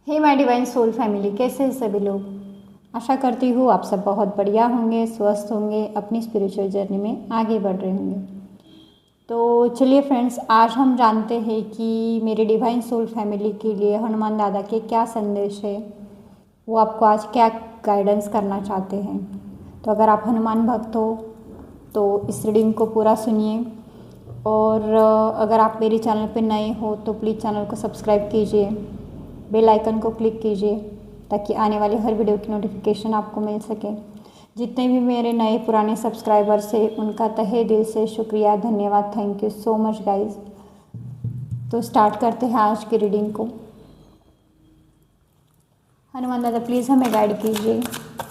Hey my divine soul family, कैसे हैं सभी लोग। आशा करती हूँ आप सब बहुत बढ़िया होंगे, स्वस्थ होंगे, अपनी स्पिरिचुअल जर्नी में आगे बढ़ रहे होंगे। तो चलिए फ्रेंड्स, आज हम जानते हैं कि मेरे डिवाइन सोल फैमिली के लिए हनुमान दादा के क्या संदेश है, वो आपको आज क्या गाइडेंस करना चाहते हैं। तो अगर आप हनुमान भक्त हो तो इस रीडिंग को पूरा सुनिए, और अगर आप मेरे चैनल पर नए हो तो प्लीज़ चैनल को सब्सक्राइब कीजिए, बेल आइकन को क्लिक कीजिए ताकि आने वाली हर वीडियो की नोटिफिकेशन आपको मिल सके। जितने भी मेरे नए पुराने सब्सक्राइबर्स हैं उनका तहे दिल से शुक्रिया, धन्यवाद, thank you so much guys. तो स्टार्ट करते हैं आज की रीडिंग को। हनुमान दादा प्लीज़ हमें गाइड कीजिए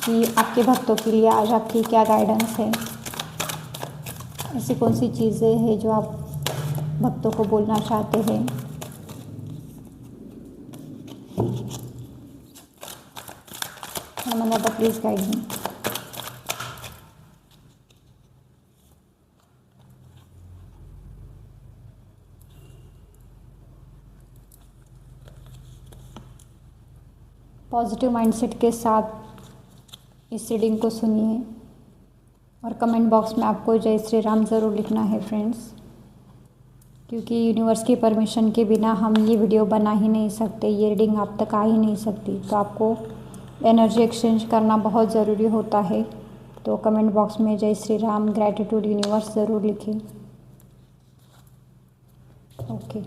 कि आपके भक्तों के लिए आज आपकी क्या गाइडेंस है। ऐसी कौन सी चीज़ें हैं जो आप भक्तों को बोलना चाहते हैं। हनुमान दादा please guide me. Positive mindset के साथ इस रीडिंग को सुनिए और कमेंट बॉक्स में आपको जय श्री राम ज़रूर लिखना है फ्रेंड्स, क्योंकि यूनिवर्स की परमिशन के बिना हम ये वीडियो बना ही नहीं सकते, ये रीडिंग आप तक आ ही नहीं सकती। तो आपको एनर्जी एक्सचेंज करना बहुत ज़रूरी होता है। तो कमेंट बॉक्स में जय श्री राम, ग्रैटिट्यूड यूनिवर्स ज़रूर लिखें। ओके,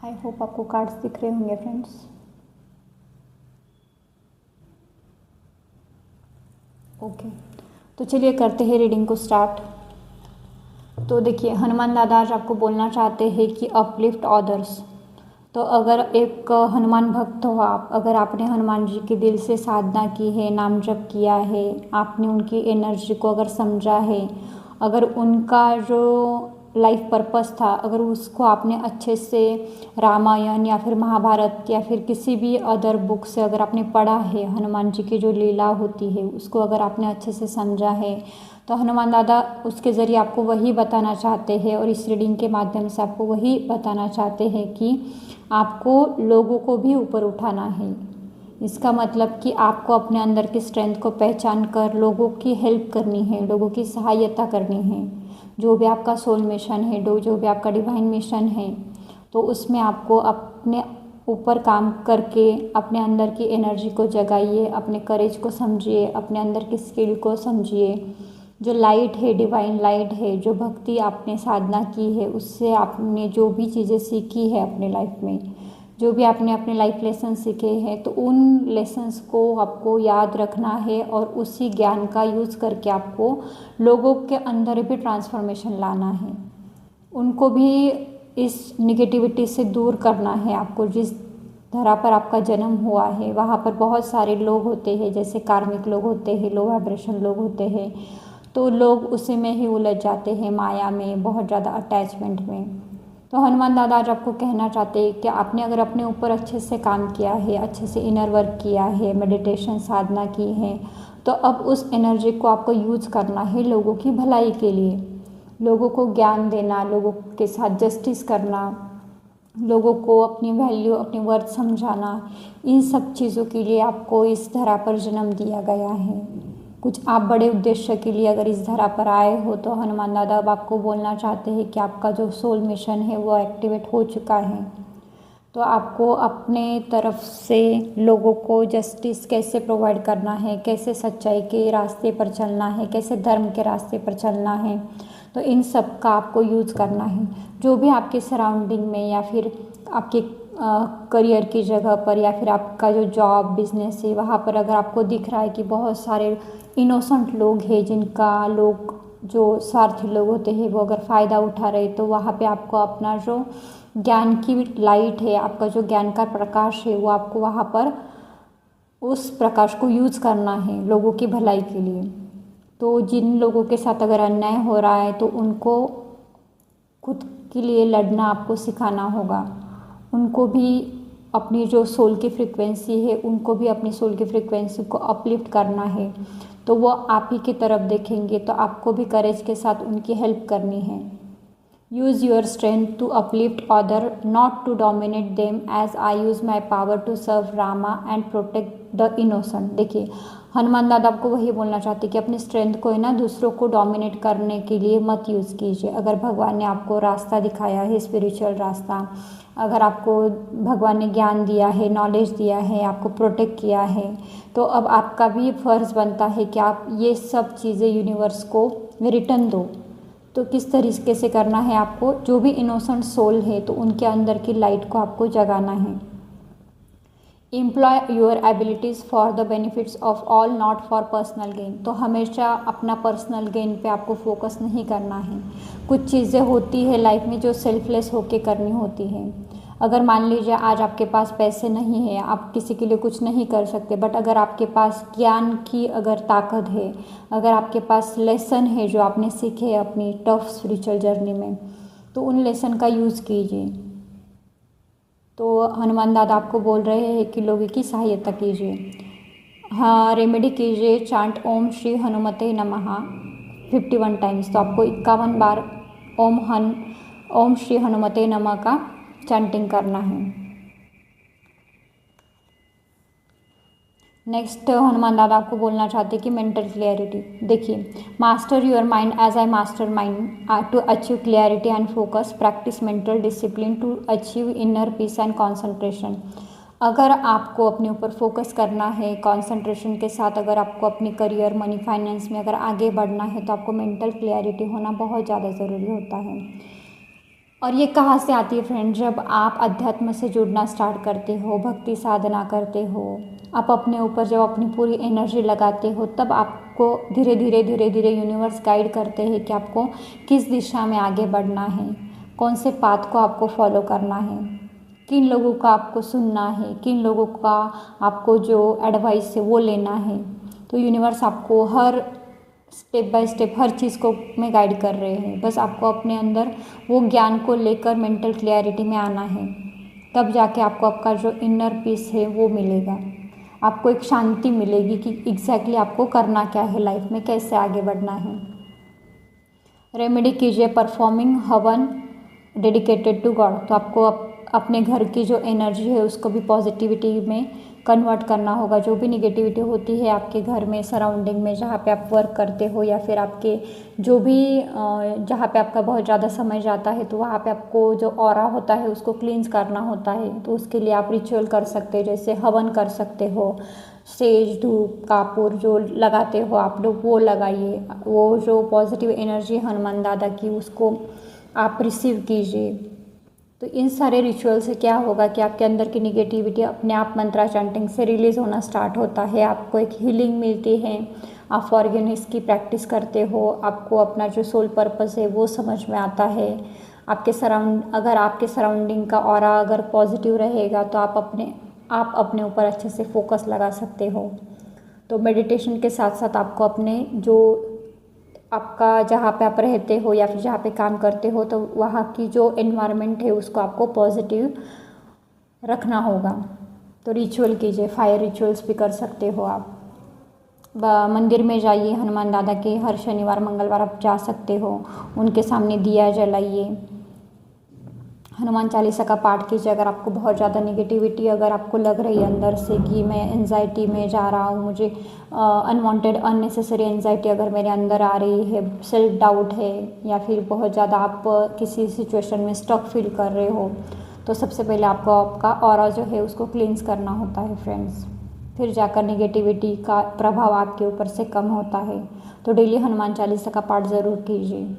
आई होप आपको कार्ड्स दिख रहे होंगे फ्रेंड्स। ओके, तो चलिए करते हैं रीडिंग को स्टार्ट। तो देखिए, हनुमान दादा आज आपको बोलना चाहते हैं कि अपलिफ्ट अदर्स। तो अगर एक हनुमान भक्त हो आप, अगर आपने हनुमान जी के दिल से साधना की है, नाम जप किया है, आपने उनकी एनर्जी को अगर समझा है, अगर उनका जो लाइफ पर्पस था, अगर उसको आपने अच्छे से रामायण या फिर महाभारत या फिर किसी भी अदर बुक से अगर आपने पढ़ा है, हनुमान जी की जो लीला होती है उसको अगर आपने अच्छे से समझा है, तो हनुमान दादा उसके ज़रिए आपको वही बताना चाहते हैं, और इस रीडिंग के माध्यम से आपको वही बताना चाहते हैं कि आपको लोगों को भी ऊपर उठाना है। इसका मतलब कि आपको अपने अंदर की स्ट्रेंथ को पहचान कर लोगों की हेल्प करनी है, लोगों की सहायता करनी है। जो भी आपका सोल मिशन है, जो भी आपका डिवाइन मिशन है, तो उसमें आपको अपने ऊपर काम करके अपने अंदर की एनर्जी को जगाइए, अपने करेज को समझिए, अपने अंदर की स्किल को समझिए। जो लाइट है, डिवाइन लाइट है, जो भक्ति आपने साधना की है, उससे आपने जो भी चीज़ें सीखी है अपने लाइफ में, जो भी आपने अपने लाइफ लेसन सीखे हैं, तो उन लेसन्स को आपको याद रखना है और उसी ज्ञान का यूज़ करके आपको लोगों के अंदर भी ट्रांसफॉर्मेशन लाना है। उनको भी इस निगेटिविटी से दूर करना है। आपको जिस धरा पर आपका जन्म हुआ है वहाँ पर बहुत सारे लोग होते हैं, जैसे कार्मिक लोग होते हैं, लो वाइब्रेशन लोग होते हैं, तो लोग उसी में ही उलझ जाते हैं, माया में, बहुत ज़्यादा अटैचमेंट में। तो हनुमान दादा आज आपको कहना चाहते हैं कि आपने अगर अपने ऊपर अच्छे से काम किया है, अच्छे से इनर वर्क किया है, मेडिटेशन साधना की है, तो अब उस एनर्जी को आपको यूज़ करना है लोगों की भलाई के लिए, लोगों को ज्ञान देना, लोगों के साथ जस्टिस करना, लोगों को अपनी वैल्यू, अपनी वर्थ समझाना। इन सब चीज़ों के लिए आपको इस धरा पर जन्म दिया गया है। कुछ आप बड़े उद्देश्य के लिए अगर इस धरा पर आए हो, तो हनुमान दादा अब आपको बोलना चाहते हैं कि आपका जो सोल मिशन है वो एक्टिवेट हो चुका है। तो आपको अपने तरफ से लोगों को जस्टिस कैसे प्रोवाइड करना है, कैसे सच्चाई के रास्ते पर चलना है, कैसे धर्म के रास्ते पर चलना है, तो इन सब का आपको यूज़ करना है। जो भी आपके सराउंडिंग में या फिर आपके करियर की जगह पर या फिर आपका जो जॉब बिजनेस है वहाँ पर अगर आपको दिख रहा है कि बहुत सारे इनोसेंट लोग हैं, जिनका लोग जो स्वार्थी लोग होते हैं वो अगर फ़ायदा उठा रहे, तो वहाँ पे आपको अपना जो ज्ञान की लाइट है, आपका जो ज्ञान का प्रकाश है, वो आपको वहाँ पर उस प्रकाश को यूज़ करना है लोगों की भलाई के लिए। तो जिन लोगों के साथ अगर अन्याय हो रहा है तो उनको खुद के लिए लड़ना आपको सिखाना होगा। उनको भी अपनी जो सोल की फ्रिक्वेंसी है, उनको भी अपनी सोल की फ्रिक्वेंसी को अपलिफ्ट करना है। तो वो आप ही की तरफ देखेंगे, तो आपको भी करेज के साथ उनकी हेल्प करनी है। Use your strength to uplift other, not to dominate them, as I use my power to serve Rama and protect the innocent. देखिए, हनुमान दादा आपको वही बोलना चाहते हैं कि अपनी स्ट्रेंथ को है ना दूसरों को डोमिनेट करने के लिए मत यूज़ कीजिए। अगर भगवान ने आपको रास्ता दिखाया है, स्पिरिचुअल रास्ता, अगर आपको भगवान ने ज्ञान दिया है, नॉलेज दिया है, आपको प्रोटेक्ट किया है, तो अब आपका भी फ़र्ज़ बनता है कि आप ये सब चीज़ें यूनिवर्स को रिटर्न दो। तो किस तरीके से करना है आपको, जो भी इनोसेंट सोल है तो उनके अंदर की लाइट को आपको जगाना है। Employ your abilities for the benefits of all, not for personal gain. तो हमेशा अपना पर्सनल गेन पे आपको फोकस नहीं करना है। कुछ चीज़ें होती है लाइफ में जो सेल्फलेस होके करनी होती है। अगर मान लीजिए आज आपके पास पैसे नहीं है, आप किसी के लिए कुछ नहीं कर सकते, बट अगर आपके पास ज्ञान की अगर ताकत है, अगर आपके पास लेसन है जो आपने सीखे अपनी टफ स्पिरिचुअल जर्नी में, तो उन लेसन का यूज़ कीजिए। तो हनुमान दादा आपको बोल रहे हैं कि लोगों की सहायता कीजिए। हाँ, रेमेडी कीजिए, चांट ओम श्री हनुमते नमः 51 टाइम्स। तो आपको 51 बार ओम श्री हनुमते नमः का चैंटिंग करना है। नेक्स्ट हनुमान दादा आपको बोलना चाहते हैं कि मेंटल क्लियरिटी। देखिए, master your mind as I master mind to achieve clarity and focus, practice mental discipline to achieve inner peace and concentration. अगर आपको अपने ऊपर फोकस करना है कॉन्सेंट्रेशन के साथ, अगर आपको अपने करियर, मनी, फाइनेंस में अगर आगे बढ़ना है, तो आपको मेंटल क्लियरिटी होना बहुत ज़्यादा ज़रूरी होता है। और ये कहाँ से आती है फ्रेंड, जब आप अध्यात्म से जुड़ना स्टार्ट करते हो, भक्ति साधना करते हो, आप अपने ऊपर जब अपनी पूरी एनर्जी लगाते हो, तब आपको धीरे धीरे यूनिवर्स गाइड करते हैं कि आपको किस दिशा में आगे बढ़ना है, कौन से पाथ को आपको फॉलो करना है, किन लोगों का आपको सुनना है, किन लोगों का आपको जो एडवाइस है वो लेना है। तो यूनिवर्स आपको हर स्टेप बाय स्टेप हर चीज़ को में गाइड कर रहे हैं। बस आपको अपने अंदर वो ज्ञान को लेकर मेंटल क्लियरिटी में आना है, तब जाके आपको आपका जो इनर पीस है वो मिलेगा। आपको एक शांति मिलेगी कि एग्जैक्टली आपको करना क्या है लाइफ में, कैसे आगे बढ़ना है। रेमेडी कीजिए, परफॉर्मिंग हवन डेडिकेटेड टू गॉड। तो आपको अपने घर की जो एनर्जी है उसको भी पॉजिटिविटी में कन्वर्ट करना होगा। जो भी निगेटिविटी होती है आपके घर में, सराउंडिंग में, जहाँ पे आप वर्क करते हो, या फिर आपके जो भी जहाँ पे आपका बहुत ज़्यादा समय जाता है, तो वहाँ पे आपको जो ऑरा होता है उसको क्लींस करना होता है। तो उसके लिए आप रिचुअल कर सकते हो, जैसे हवन कर सकते हो, सेज, धूप, कपूर जो लगाते हो आप लोग वो लगाइए। वो जो पॉजिटिव एनर्जी हनुमान दादा की उसको आप रिसीव कीजिए। तो इन सारे रिचुअल से क्या होगा कि आपके अंदर की निगेटिविटी अपने आप मंत्रा चैंटिंग से रिलीज़ होना स्टार्ट होता है। आपको एक हीलिंग मिलती है, आप फॉरगिवनेस की प्रैक्टिस करते हो, आपको अपना जो सोल पर्पस है वो समझ में आता है। अगर आपके सराउंडिंग का ऑरा अगर पॉजिटिव रहेगा तो आप अपने ऊपर अच्छे से फोकस लगा सकते हो। तो मेडिटेशन के साथ साथ आपको अपने जो आपका जहाँ पे आप रहते हो या फिर जहाँ पे काम करते हो, तो वहाँ की जो एनवायरनमेंट है उसको आपको पॉजिटिव रखना होगा। तो रिचुअल कीजिए, फायर रिचुअल्स भी कर सकते हो आप। मंदिर में जाइए, हनुमान दादा के हर शनिवार मंगलवार आप जा सकते हो, उनके सामने दिया जलाइए, हनुमान चालीसा का पाठ कीजिए। अगर आपको बहुत ज़्यादा निगेटिविटी अगर आपको लग रही है अंदर से कि मैं एंजाइटी में जा रहा हूँ, मुझे अनवांटेड अननेसेसरी एंजाइटी अगर मेरे अंदर आ रही है, सेल्फ डाउट है, या फिर बहुत ज़्यादा आप किसी सिचुएशन में स्टक फील कर रहे हो, तो सबसे पहले आपको आपका ऑरा जो है उसको क्लींस करना होता है फ्रेंड्स। फिर जाकर निगेटिविटी का प्रभाव आपके ऊपर से कम होता है। तो डेली हनुमान चालीसा का पाठ ज़रूर कीजिए।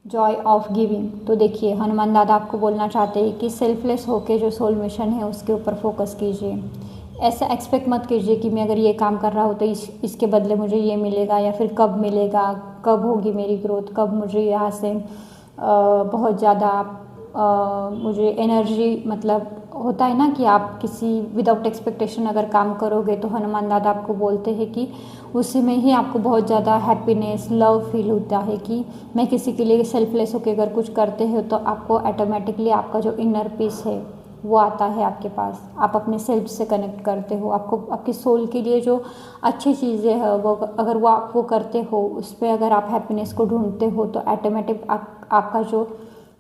Joy of giving. तो देखिए, हनुमान दादा आपको बोलना चाहते हैं कि सेल्फलेस होके जो सोल मिशन है उसके ऊपर फोकस कीजिए। ऐसा एक्सपेक्ट मत कीजिए कि मैं अगर ये काम कर रहा हूँ तो इसके बदले मुझे ये मिलेगा, या फिर कब मिलेगा, कब होगी मेरी ग्रोथ, कब मुझे यहाँ से बहुत ज़्यादा मुझे एनर्जी, मतलब होता है ना कि आप किसी विदाउट एक्सपेक्टेशन अगर काम करोगे तो हनुमान दादा आपको बोलते हैं कि उसी में ही आपको बहुत ज़्यादा हैप्पीनेस, लव फील होता है कि मैं किसी के लिए सेल्फलेस होकर अगर कुछ करते हो तो आपको ऑटोमेटिकली आपका जो इनर पीस है वो आता है आपके पास। आप अपने सेल्फ से कनेक्ट करते हो, आपको आपकी सोल के लिए जो अच्छी चीज़ें हैं वो अगर वो आप वो करते हो, उस पर अगर आप हैप्पीनेस को ढूंढते हो तो ऑटोमेटिक आपका जो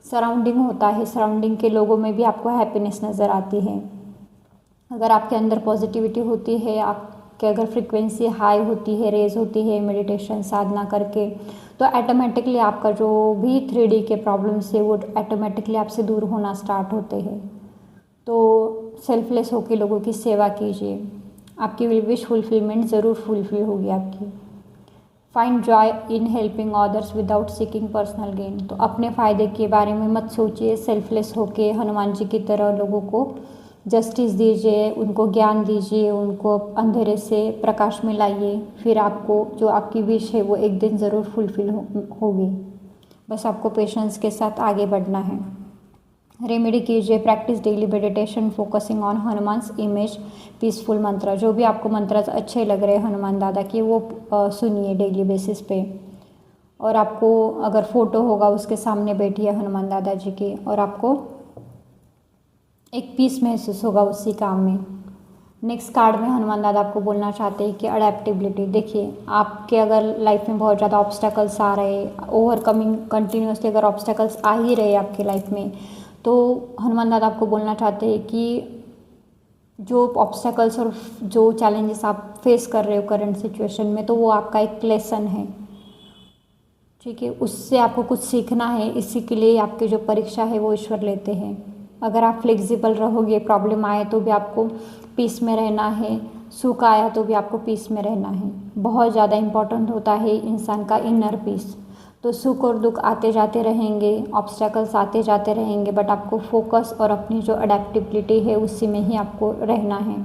सराउंडिंग होता है, सराउंडिंग के लोगों में भी आपको हैप्पीनेस नज़र आती है। अगर आपके अंदर पॉजिटिविटी होती है, आपके अगर फ्रीक्वेंसी हाई होती है, रेज होती है मेडिटेशन साधना करके, तो ऑटोमेटिकली आपका जो भी 3D के प्रॉब्लम्स है वो ऑटोमेटिकली आपसे दूर होना स्टार्ट होते हैं। तो सेल्फलेस होकर लोगों की सेवा कीजिए, आपकी विश फुलफिलमेंट ज़रूर फुलफिल होगी आपकी। Find joy in helping others without seeking personal gain. तो अपने फ़ायदे के बारे में मत सोचिए, सेल्फलेस होके हनुमान जी की तरह लोगों को जस्टिस दीजिए, उनको ज्ञान दीजिए, उनको अंधेरे से प्रकाश में लाइए, फिर आपको जो आपकी विश है वो एक दिन ज़रूर फुलफिल होगी। बस आपको पेशेंस के साथ आगे बढ़ना है। रेमेडी कीजिए, practice daily meditation focusing on Hanuman's image peaceful mantra. जो भी आपको मंत्र अच्छे लग रहे हैं हनुमान दादा के वो सुनिए डेली बेसिस पे। और आपको अगर फ़ोटो होगा उसके सामने बैठिए हनुमान दादा जी के, और आपको एक पीस महसूस होगा उसी काम में। नेक्स्ट कार्ड में हनुमान दादा आपको बोलना चाहते हैं कि अडेप्टेबिलिटी। देखिए, आपके अगर लाइफ में बहुत ज़्यादा ऑब्स्टेकल्स आ रहे, ओवरकमिंग कंटिन्यूसली अगर ऑब्स्टेकल्स आ ही रहे आपके लाइफ में, तो हनुमान दादा आपको बोलना चाहते हैं कि जो ऑब्स्टेकल्स और जो चैलेंजेस आप फेस कर रहे हो करंट सिचुएशन में, तो वो आपका एक लेसन है, ठीक है। उससे आपको कुछ सीखना है, इसी के लिए आपकी जो परीक्षा है वो ईश्वर लेते हैं। अगर आप फ्लेक्सिबल रहोगे, प्रॉब्लम आए तो भी आपको पीस में रहना है, सुख आया तो भी आपको पीस में रहना है। बहुत ज़्यादा इम्पॉर्टेंट होता है इंसान का इनर पीस। तो सुख और दुख आते जाते रहेंगे, ऑब्स्टेकल्स आते जाते रहेंगे, बट आपको फोकस और अपनी जो अडेप्टिबिलिटी है उसी में ही आपको रहना है।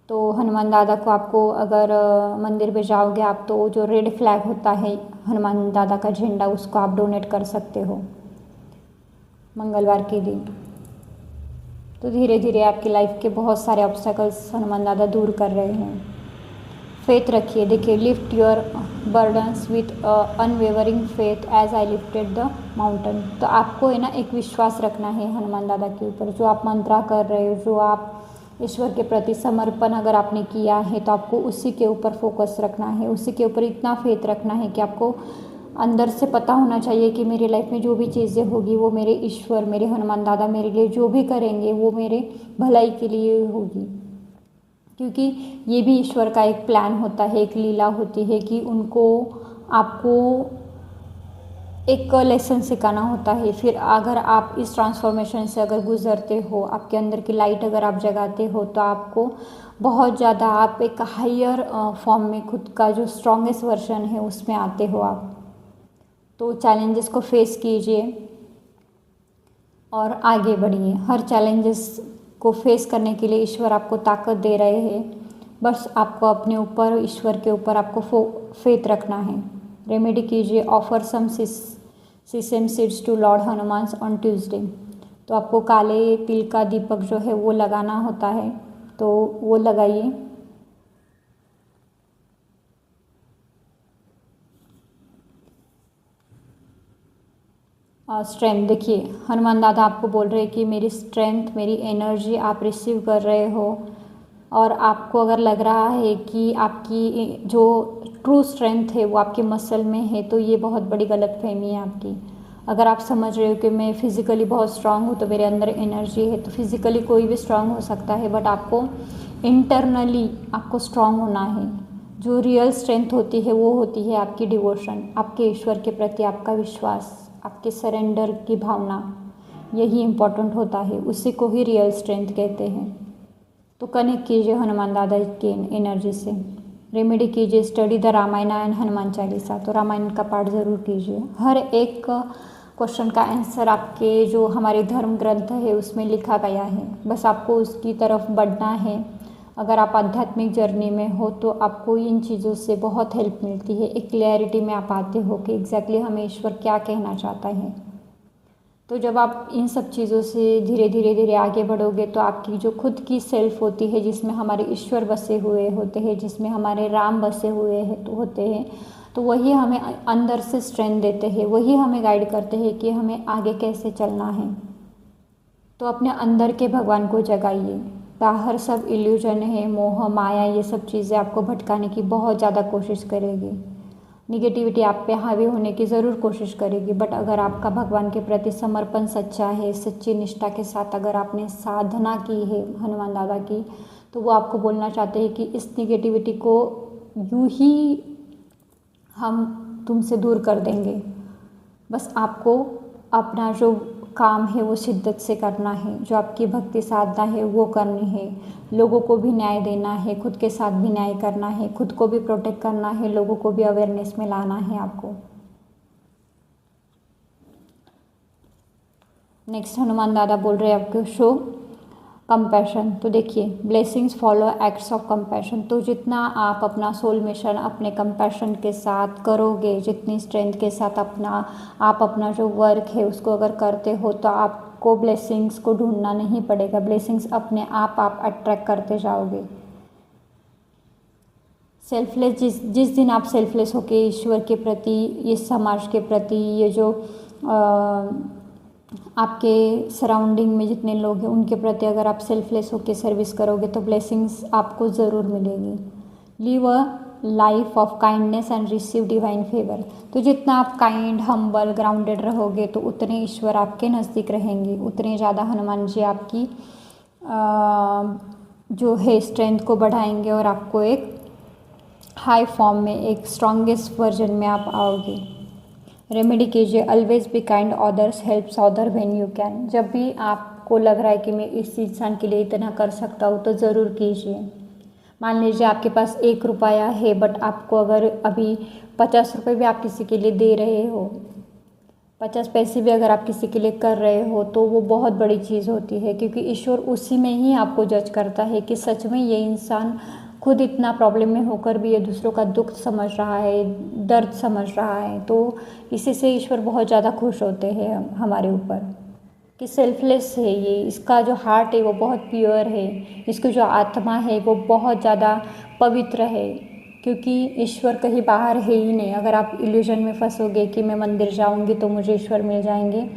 तो हनुमान दादा को आपको अगर मंदिर पे जाओगे आप, तो जो रेड फ्लैग होता है हनुमान दादा का झंडा, उसको आप डोनेट कर सकते हो मंगलवार के दिन। तो धीरे धीरे आपकी लाइफ के बहुत सारे ऑब्स्टेकल्स हनुमान दादा दूर कर रहे हैं। फेथ रखिए। देखिए, lift your burdens with unwavering faith as I lifted the mountain. तो आपको है ना एक विश्वास रखना है हनुमान दादा के ऊपर। जो आप मंत्रा कर रहे हो, जो आप ईश्वर के प्रति समर्पण अगर आपने किया है, तो आपको उसी के ऊपर फोकस रखना है, उसी के ऊपर इतना फेथ रखना है कि आपको अंदर से पता होना चाहिए कि मेरी लाइफ में जो भी चीज़ें होगी वो मेरे ईश्वर, मेरे हनुमान दादा मेरे लिए जो भी करेंगे वो मेरे भलाई के लिए होगी। क्योंकि ये भी ईश्वर का एक प्लान होता है, एक लीला होती है कि उनको आपको एक लेसन सिखाना होता है। फिर अगर आप इस ट्रांसफॉर्मेशन से अगर गुजरते हो, आपके अंदर की लाइट अगर आप जगाते हो, तो आपको बहुत ज़्यादा आप एक हायर फॉर्म में खुद का जो स्ट्रॉन्गेस्ट वर्जन है उसमें आते हो आप। तो चैलेंजेस को फेस कीजिए और आगे बढ़िए। हर चैलेंजेस को फेस करने के लिए ईश्वर आपको ताकत दे रहे हैं। बस आपको अपने ऊपर, ईश्वर के ऊपर आपको फेथ रखना है। रेमेडी कीजिए, offer some sesame seeds to lord Hanuman on Tuesday. तो आपको काले तिल का दीपक जो है वो लगाना होता है, तो वो लगाइए। स्ट्रेंथ, देखिए हनुमान दादा आपको बोल रहे हैं कि मेरी स्ट्रेंथ, मेरी एनर्जी आप रिसीव कर रहे हो, और आपको अगर लग रहा है कि आपकी जो ट्रू स्ट्रेंथ है वो आपके मसल में है, तो ये बहुत बड़ी गलतफहमी है आपकी। अगर आप समझ रहे हो कि मैं फिज़िकली बहुत स्ट्रांग हूँ तो मेरे अंदर एनर्जी है, तो फिज़िकली कोई भी स्ट्रांग हो सकता है, बट आपको इंटरनली आपको स्ट्रांग होना है। जो रियल स्ट्रेंथ होती है वो होती है आपकी डिवोशन, आपके ईश्वर के प्रति आपका विश्वास, आपके सरेंडर की भावना। यही इम्पोर्टेंट होता है, उसी को ही रियल स्ट्रेंथ कहते हैं। तो कनेक्ट कीजिए हनुमान दादा की एनर्जी से। रेमेडी कीजिए, study the Ramayan and Hanuman Chalisa. तो रामायण का पाठ ज़रूर कीजिए। हर एक क्वेश्चन का आंसर आपके जो हमारे धर्म ग्रंथ है उसमें लिखा गया है, बस आपको उसकी तरफ बढ़ना है। अगर आप आध्यात्मिक जर्नी में हो तो आपको इन चीज़ों से बहुत हेल्प मिलती है। एक क्लैरिटी में आप आते हो कि एग्जैक्टली हमें ईश्वर क्या कहना चाहता है। तो जब आप इन सब चीज़ों से धीरे धीरे आगे बढ़ोगे, तो आपकी जो खुद की सेल्फ होती है, जिसमें हमारे ईश्वर बसे हुए होते हैं, जिसमें हमारे राम बसे हुए होते हैं, तो वही हमें अंदर से स्ट्रेंथ देते हैं, वही हमें गाइड करते हैं कि हमें आगे कैसे चलना है। तो अपने अंदर के भगवान को जगाइए। बाहर सब इल्यूजन है, मोह माया, ये सब चीज़ें आपको भटकाने की बहुत ज़्यादा कोशिश करेगी। निगेटिविटी आप पे हावी होने की ज़रूर कोशिश करेगी, बट अगर आपका भगवान के प्रति समर्पण सच्चा है, सच्ची निष्ठा के साथ अगर आपने साधना की है हनुमान दादा की, तो वो आपको बोलना चाहते हैं कि इस निगेटिविटी को यूं ही हम तुमसे दूर कर देंगे। बस आपको अपना जो काम है वो शिद्दत से करना है, जो आपकी भक्ति साधना है वो करनी है, लोगों को भी न्याय देना है, खुद के साथ भी न्याय करना है, खुद को भी प्रोटेक्ट करना है, लोगों को भी अवेयरनेस में लाना है आपको। नेक्स्ट हनुमान दादा बोल रहे हैं आपको शो कंपैशन। तो देखिए, blessings follow acts of compassion. तो जितना आप अपना सोल मिशन अपने कंपैशन के साथ करोगे, जितनी स्ट्रेंथ के साथ आप अपना जो वर्क है उसको अगर करते हो, तो आपको ब्लेसिंग्स को ढूंढना नहीं पड़ेगा। ब्लेसिंग्स अपने आप अट्रैक्ट करते जाओगे। सेल्फलेस, जिस दिन आप सेल्फलेस होके ईश्वर के प्रति, इस समाज के प्रति, ये जो आपके सराउंडिंग में जितने लोग हैं उनके प्रति अगर आप सेल्फलेस होकर सर्विस करोगे तो ब्लेसिंग्स आपको ज़रूर मिलेगी। Leave a life of kindness and receive divine favour. तो जितना आप काइंड, हम्बल, ग्राउंडेड रहोगे तो उतने ईश्वर आपके नज़दीक रहेंगे, उतने ज़्यादा हनुमान जी आपकी जो है स्ट्रेंथ को बढ़ाएंगे और आपको एक हाई फॉर्म में, एक स्ट्रॉन्गेस्ट वर्जन में आप आओगे। रेमेडी कीजिए, always be kind others, helps other when you can. जब भी आपको लग रहा है कि मैं इस इंसान के लिए इतना कर सकता हूँ तो ज़रूर कीजिए। मान लीजिए आपके पास 1 रुपया है, बट आपको अगर अभी 50 रुपये भी आप किसी के लिए दे रहे हो, 50 पैसे भी अगर आप किसी के लिए कर रहे हो, तो वो बहुत बड़ी चीज़ होती है, क्योंकि ईश्वर उसी में ही आपको जज करता है कि सच में ये इंसान खुद इतना प्रॉब्लम में होकर भी ये दूसरों का दुख समझ रहा है, दर्द समझ रहा है। तो इसी से ईश्वर बहुत ज़्यादा खुश होते हैं हमारे ऊपर कि सेल्फलेस है ये, इसका जो हार्ट है वो बहुत प्योर है, इसकी जो आत्मा है वो बहुत ज़्यादा पवित्र है, क्योंकि ईश्वर कहीं बाहर है ही नहीं। अगर आप इल्यूजन में फंसोगे कि मैं मंदिर जाऊंगी तो मुझे ईश्वर मिल जाएंगे,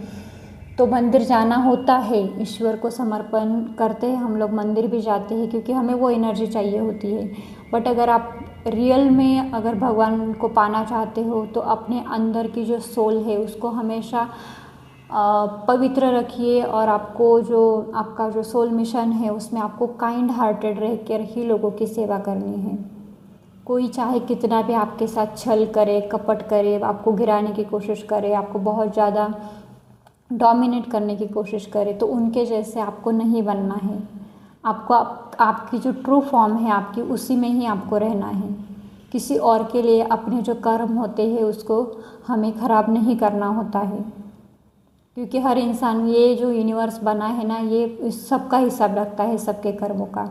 तो मंदिर जाना होता है, ईश्वर को समर्पण करते हैं हम लोग, मंदिर भी जाते हैं क्योंकि हमें वो एनर्जी चाहिए होती है। बट अगर आप रियल में अगर भगवान को पाना चाहते हो तो अपने अंदर की जो सोल है उसको हमेशा पवित्र रखिए, और आपको जो आपका जो सोल मिशन है उसमें आपको काइंड हार्टेड रह कर ही लोगों की सेवा करनी है। कोई चाहे कितना भी आपके साथ छल करे, कपट करे, आपको गिराने की कोशिश करे, आपको बहुत ज़्यादा डोमिनेट करने की कोशिश करे, तो उनके जैसे आपको नहीं बनना है। आपको आपकी जो ट्रू फॉर्म है आपकी, उसी में ही आपको रहना है। किसी और के लिए अपने जो कर्म होते हैं उसको हमें ख़राब नहीं करना होता है, क्योंकि हर इंसान, ये जो यूनिवर्स बना है ना, ये सबका हिसाब रखता है, सबके कर्मों का।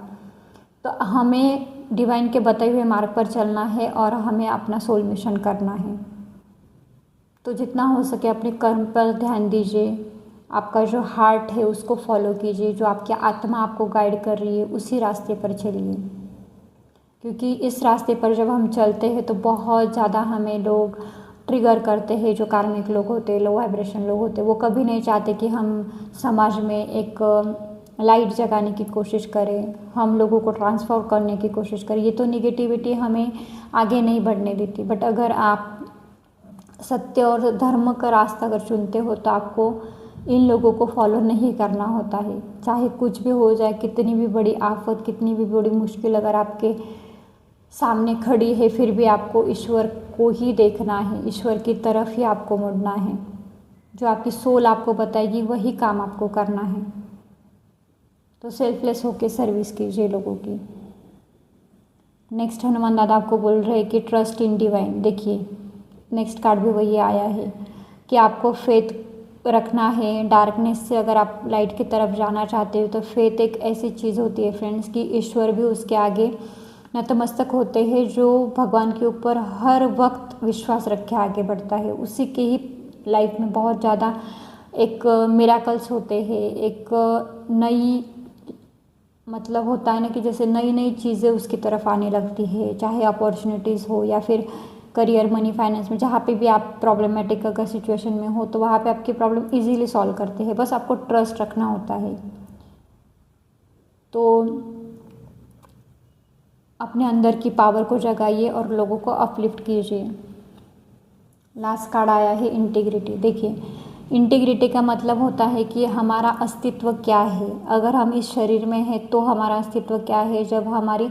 तो हमें डिवाइन के बताए हुए मार्ग पर चलना है और हमें अपना सोल मिशन करना है। तो जितना हो सके अपने कर्म पर ध्यान दीजिए, आपका जो हार्ट है उसको फॉलो कीजिए, जो आपकी आत्मा आपको गाइड कर रही है उसी रास्ते पर चलिए, क्योंकि इस रास्ते पर जब हम चलते हैं तो बहुत ज़्यादा हमें लोग ट्रिगर करते हैं। जो कार्मिक लोग होते हैं, लो वाइब्रेशन लोग होते हैं, वो कभी नहीं चाहते कि हम समाज में एक लाइट जगाने की कोशिश करें, हम लोगों को ट्रांसफॉर्म करने की कोशिश करें। ये तो निगेटिविटी हमें आगे नहीं बढ़ने देती। बट अगर आप सत्य और धर्म का रास्ता अगर चुनते हो तो आपको इन लोगों को फॉलो नहीं करना होता है। चाहे कुछ भी हो जाए, कितनी भी बड़ी आफत, कितनी भी बड़ी मुश्किल अगर आपके सामने खड़ी है, फिर भी आपको ईश्वर को ही देखना है, ईश्वर की तरफ ही आपको मुड़ना है। जो आपकी सोल आपको बताएगी वही काम आपको करना है। तो सेल्फलेस होके सर्विस कीजिए लोगों की। नेक्स्ट हनुमान दादा आपको बोल रहे हैं कि ट्रस्ट इन डिवाइन। देखिए, नेक्स्ट कार्ड भी वही आया है कि आपको फेथ रखना है। डार्कनेस से अगर आप लाइट की तरफ जाना चाहते हो तो फेथ एक ऐसी चीज़ होती है फ्रेंड्स कि ईश्वर भी उसके आगे नतमस्तक होते हैं। जो भगवान के ऊपर हर वक्त विश्वास रख के आगे बढ़ता है, उसी के ही लाइफ में बहुत ज़्यादा एक मिराकल्स होते हैं। एक नई मतलब होता है ना कि जैसे नई नई चीज़ें उसकी तरफ आने लगती है, चाहे अपॉर्चुनिटीज़ हो या फिर करियर, मनी, फाइनेंस में जहाँ पे भी आप प्रॉब्लमेटिक अगर सिचुएशन में हो तो वहाँ पे आपकी प्रॉब्लम इजीली सॉल्व करते हैं। बस आपको ट्रस्ट रखना होता है। तो अपने अंदर की पावर को जगाइए और लोगों को अपलिफ्ट कीजिए। लास्ट कार्ड आया है इंटीग्रिटी। देखिए, इंटीग्रिटी का मतलब होता है कि हमारा अस्तित्व क्या है। अगर हम इस शरीर में हैं तो हमारा अस्तित्व क्या है, जब हमारे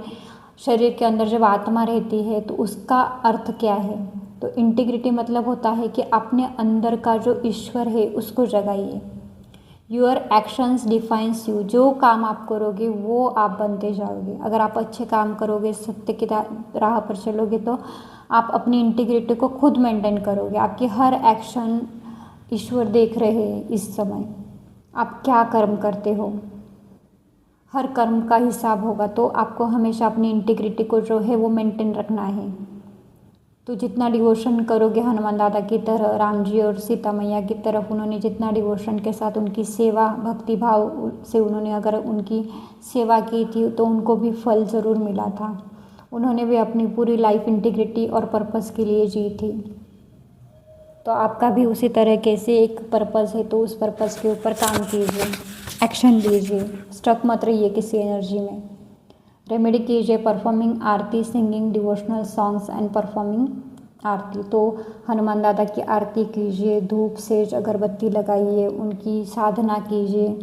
शरीर के अंदर जब आत्मा रहती है तो उसका अर्थ क्या है। तो इंटीग्रिटी मतलब होता है कि अपने अंदर का जो ईश्वर है उसको जगाइए। Your actions defines you. जो काम आप करोगे वो आप बनते जाओगे। अगर आप अच्छे काम करोगे, सत्य की राह पर चलोगे तो आप अपनी इंटीग्रिटी को खुद मेंटेन करोगे। आपकी हर एक्शन ईश्वर देख रहे हैं इस समय, आप क्या कर्म करते हो, हर कर्म का हिसाब होगा। तो आपको हमेशा अपनी इंटीग्रिटी को जो है वो मेंटेन रखना है। तो जितना डिवोशन करोगे हनुमान दादा की तरह, राम जी और सीता मैया की तरफ उन्होंने जितना डिवोशन के साथ उनकी सेवा भक्ति भाव से उन्होंने अगर उनकी सेवा की थी तो उनको भी फल ज़रूर मिला था। उन्होंने भी अपनी पूरी लाइफ इंटीग्रिटी और पर्पस के लिए जी थी। तो आपका भी उसी तरीके से एक पर्पस है तो उस पर्पस के ऊपर काम कीजिए, एक्शन लीजिए, स्टक मत रहिए किसी एनर्जी में। रेमेडी कीजिए performing aarti, singing devotional songs and performing aarti. तो हनुमान दादा की आरती कीजिए, धूप सेज अगरबत्ती लगाइए, उनकी साधना कीजिए,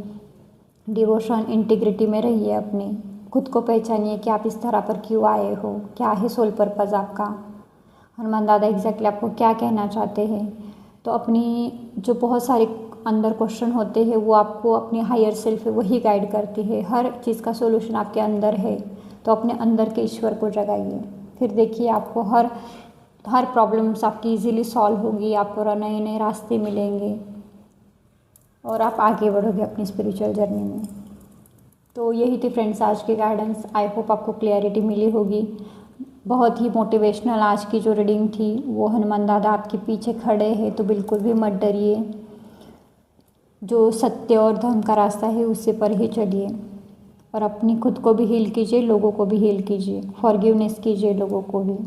डिवोशन इंटीग्रिटी में रहिए। अपने खुद को पहचानिए कि आप इस तरह पर क्यों आए हो, क्या है सोल पर्पज़ आपका, हनुमान दादा एग्जैक्टली आपको क्या कहना चाहते हैं। तो अपनी जो बहुत सारे अंदर क्वेश्चन होते हैं वो आपको अपनी हायर सेल्फ है वही गाइड करती है। हर चीज़ का सोल्यूशन आपके अंदर है। तो अपने अंदर के ईश्वर को जगाइए, फिर देखिए आपको हर प्रॉब्लम्स आपकी इजीली सॉल्व होगी, आपको नए नए रास्ते मिलेंगे और आप आगे बढ़ोगे अपनी स्पिरिचुअल जर्नी में। तो यही थी फ्रेंड्स आज की गाइडेंस। आई होप आपको क्लियरिटी मिली होगी। बहुत ही मोटिवेशनल आज की जो रीडिंग थी वो हनुमान दादा आपके पीछे खड़े हैं, तो बिल्कुल भी मत डरिए। जो सत्य और धर्म का रास्ता है उससे पर ही चलिए और अपनी खुद को भी हील कीजिए, लोगों को भी हील कीजिए, फॉरगिवनेस कीजिए लोगों को भी।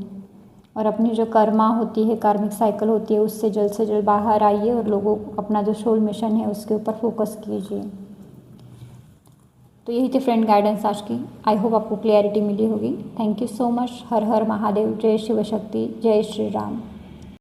और अपनी जो कर्मा होती है, कार्मिक साइकिल होती है, उससे जल्द से जल्द बाहर आइए और लोगों अपना जो सोल मिशन है उसके ऊपर फोकस कीजिए। तो यही थी फ्रेंड गाइडेंस आज की। आई होप आपको क्लियरिटी मिली होगी। Thank you so much. हर हर महादेव, जय शिव शक्ति, जय श्री राम।